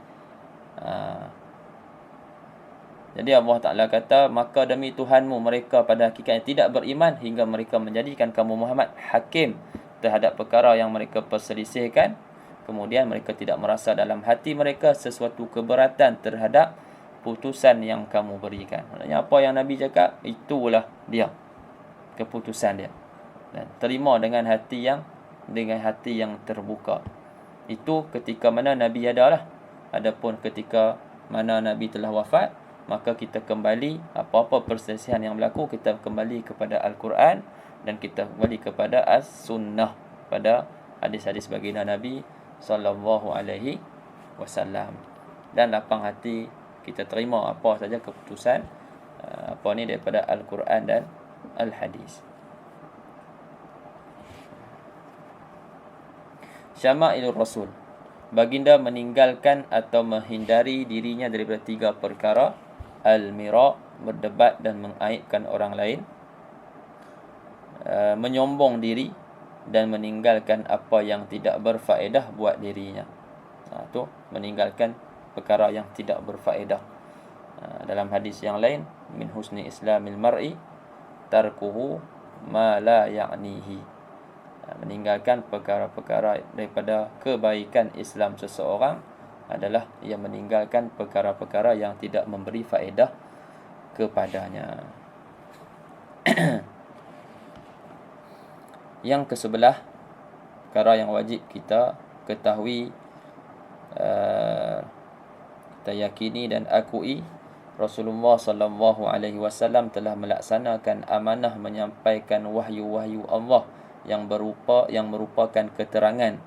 Jadi Allah Ta'ala kata, maka demi Tuhanmu, mereka pada hakikatnya tidak beriman hingga mereka menjadikan kamu Muhammad hakim terhadap perkara yang mereka perselisihkan. Kemudian mereka tidak merasa dalam hati mereka sesuatu keberatan terhadap putusan yang kamu berikan. Maksudnya apa yang Nabi cakap, itulah dia, keputusan dia. Dan terima dengan hati yang terbuka. Itu ketika mana Nabi adalah. Adapun ketika mana Nabi telah wafat, maka kita kembali, apa-apa perselisihan yang berlaku, kita kembali kepada Al-Quran dan kita kembali kepada As-Sunnah, pada hadis-hadis baginda Nabi sallallahu alaihi wasallam. Dan lapang hati kita terima apa saja keputusan daripada Al-Quran dan Al-Hadis. Syama'ilur Rasul. Baginda meninggalkan atau menghindari dirinya daripada 3 perkara: al-mira, berdebat dan mengaibkan orang lain, menyombong diri, dan meninggalkan apa yang tidak berfaedah buat dirinya. Itu meninggalkan perkara yang tidak berfaedah. Dalam hadis yang lain, min husni islamil mar'i tarkuhu ma la ya'nihi. Meninggalkan perkara-perkara daripada kebaikan Islam seseorang adalah ia meninggalkan perkara-perkara yang tidak memberi faedah kepadanya. Yang kesebelah, perkara yang wajib kita ketahui, kita yakini dan akui, Rasulullah sallallahu alaihi wasallam telah melaksanakan amanah menyampaikan wahyu-wahyu Allah yang merupakan keterangan,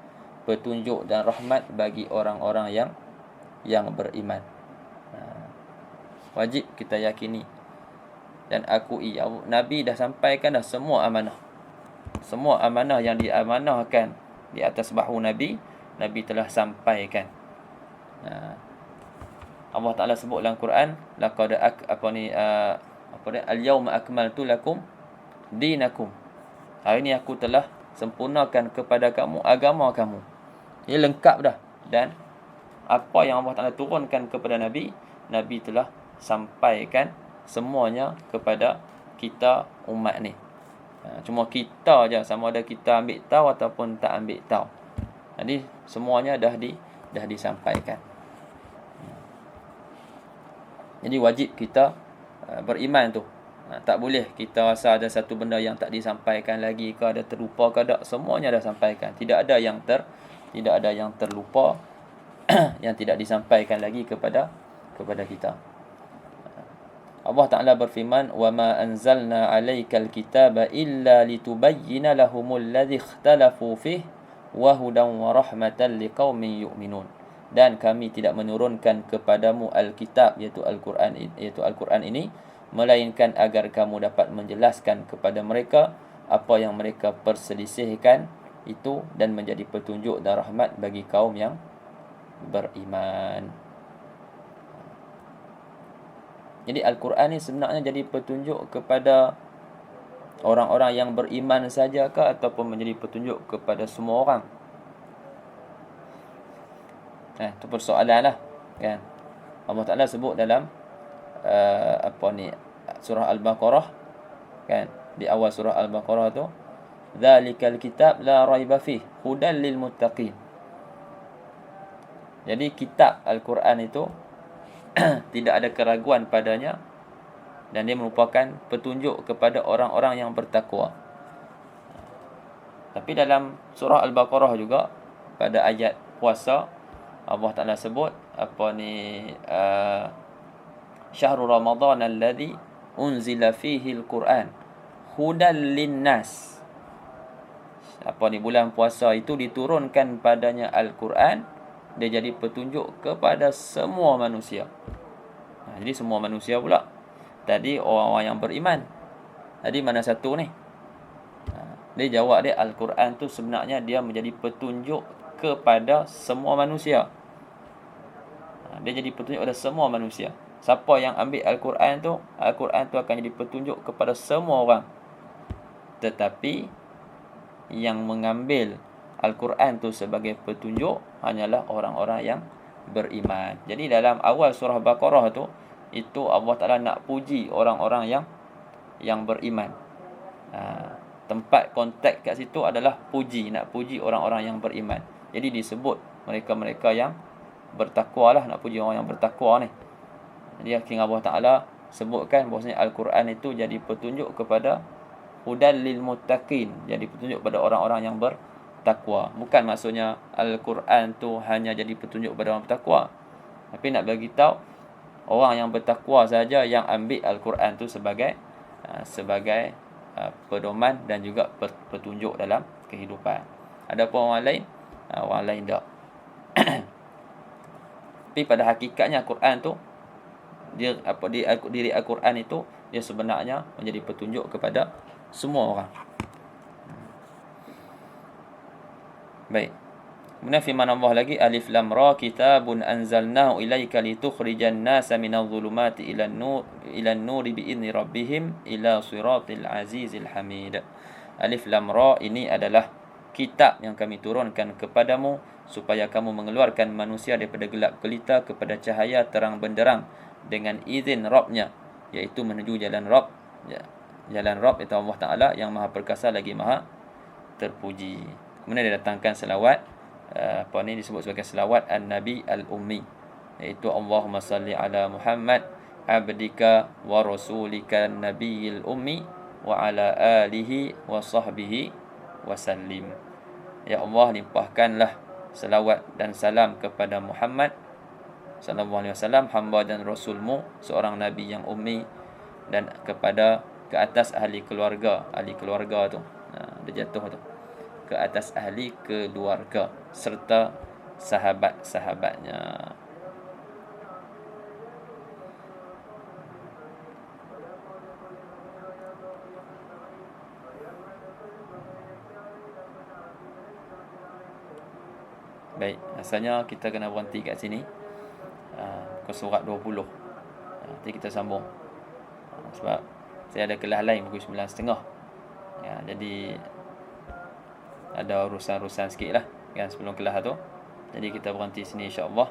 petunjuk dan rahmat bagi orang-orang yang beriman. Wajib kita yakini dan akui Nabi dah sampaikan dah semua amanah. Semua amanah yang diamanahkan di atas bahu Nabi telah sampaikan. Allah Taala sebut dalam Quran, laqad al-yawma akmaltu lakum dinakum. Hari ini aku telah sempurnakan kepada kamu agama kamu. Ia lengkap dah. Dan apa yang Allah Taala turunkan kepada Nabi telah sampaikan semuanya kepada kita umat ni. Cuma kita je, sama ada kita ambil tahu ataupun tak ambil tahu. Jadi semuanya dah disampaikan. Jadi wajib kita beriman tu. Tak boleh kita rasa ada satu benda yang tak disampaikan lagi ke, ada terlupa ke, tak, semuanya dah sampaikan. Tidak ada yang terlupa yang tidak disampaikan lagi kepada kita. Allah Ta'ala berfirman, وَمَا أَنزَلْنَا عَلَيْكَ الْكِتَابَ إِلَّا لِتُبَيِّنَ لَهُمُ الَّذِي اخْتَلَفُوا فِيهِ وَهُدًى وَرَحْمَةً لِقَوْمٍ يُؤْمِنُونَ. Dan kami tidak menurunkan kepadamu Alkitab, iaitu Al-Quran ini, melainkan agar kamu dapat menjelaskan kepada mereka apa yang mereka perselisihkan itu, dan menjadi petunjuk dan rahmat bagi kaum yang beriman. Jadi Al-Quran ni sebenarnya jadi petunjuk kepada orang-orang yang beriman saja ke, ataupun menjadi petunjuk kepada semua orang? Itu persoalan lah, kan? Allah Ta'ala sebut dalam surah Al-Baqarah, kan? Di awal surah Al-Baqarah tu, "Dzalikal kitab la raiba fih hudan lil muttaqin." Jadi kitab Al-Quran itu tidak ada keraguan padanya, dan dia merupakan petunjuk kepada orang-orang yang bertakwa. Tapi dalam surah Al-Baqarah juga, pada ayat puasa, Allah Ta'ala sebut syahrul Ramadan alladhi unzila fihi al-Quran hudan linnas. Bulan puasa itu diturunkan padanya Al-Quran, dia jadi petunjuk kepada semua manusia. Jadi semua manusia pula. Tadi orang-orang yang beriman. Jadi mana satu ni? Dia jawab dia, Al-Quran tu sebenarnya dia menjadi petunjuk kepada semua manusia. Dia jadi petunjuk kepada semua manusia. Siapa yang ambil Al-Quran tu akan jadi petunjuk kepada semua orang. Tetapi yang mengambil Al-Quran tu sebagai petunjuk hanyalah orang-orang yang beriman. Jadi dalam awal surah Baqarah tu, itu Allah Ta'ala nak puji orang-orang yang beriman. Tempat konteks kat situ adalah puji, nak puji orang-orang yang beriman. Jadi disebut mereka-mereka yang bertakwa lah, nak puji orang yang bertakwa ni. Jadi akhirnya Allah Ta'ala sebutkan bahawasanya Al-Quran itu jadi petunjuk kepada hudan lil muttaqin, jadi petunjuk kepada orang-orang yang bertakwa. Bukan maksudnya Al-Quran tu hanya jadi petunjuk kepada orang bertakwa, tapi nak bagi tahu orang yang bertakwa saja yang ambil Al-Quran tu sebagai pedoman dan juga petunjuk dalam kehidupan. Adapun orang lain tak. Tapi pada hakikatnya Al-Quran tu, diri Al-Quran itu dia sebenarnya menjadi petunjuk kepada semua orang. Baik. Kemudian firman Allah lagi, Alif Lam Ra, kitabun anzalnahu ilaika litukhrijan nasa minadh dhulumati ilan nuri bi'izni rabbihim ila siratil azizil hamid. Alif Lam Ra ini adalah kitab yang kami turunkan kepadamu supaya kamu mengeluarkan manusia daripada gelap gelita kepada cahaya terang benderang dengan izin Rabb-nya, iaitu menuju jalan Rabb. Jalan Rabb itu Allah Ta'ala yang Maha Perkasa lagi Maha terpuji. Kemudian dia datangkan selawat, apa ni disebut sebagai selawat An-Nabi Al-Ummi, iaitu Allahumma salli ala Muhammad abdika wa rasulika nabiyil ummi wa ala alihi wa sahbihi wa sallim. Ya Allah, limpahkanlah selawat dan salam kepada Muhammad sallallahu alaihi wasallam, hamba dan rasulmu, seorang nabi yang ummi, dan ke atas ahli keluarga tu, dia jatuh tu, ke atas ahli keluarga serta sahabat-sahabatnya. Baik, asalnya kita kena berhenti kat sini, ke surat 20. Nanti kita sambung, sebab saya ada kelas lain pukul 9.30. Jadi ada urusan-urusan sikit lah kan sebelum kelas tu. Jadi kita berhenti sini insya-Allah.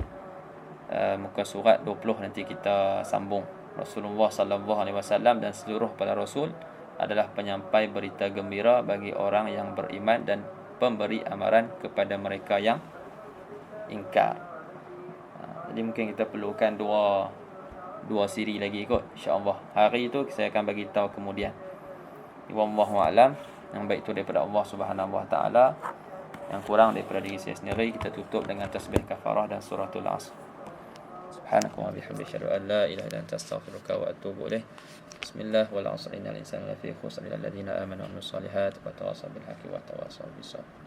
Muka surat 20 nanti kita sambung. Rasulullah sallallahu alaihi wasallam dan seluruh para rasul adalah penyampai berita gembira bagi orang yang beriman dan pemberi amaran kepada mereka yang ingkar. Jadi mungkin kita perlukan dua siri lagi kot insya-Allah. Hari itu saya akan bagi tahu kemudian. Wallahu a'lam. Yang baik itu daripada Allah Subhanahu wa taala, yang kurang daripada diri saya sendiri. Kita tutup dengan tasbih kafarah dan suratul asr. Subhanaka wa bihamdika asyhadu an la ilaha illa anta astaghfiruka wa atubu ilaik. Bismillah wal 'asri innal insana lafi khusr illa alladziina aamanu wa 'amilus shalihaati wa tawassaw bil haqqi wa tawassaw bis sabr.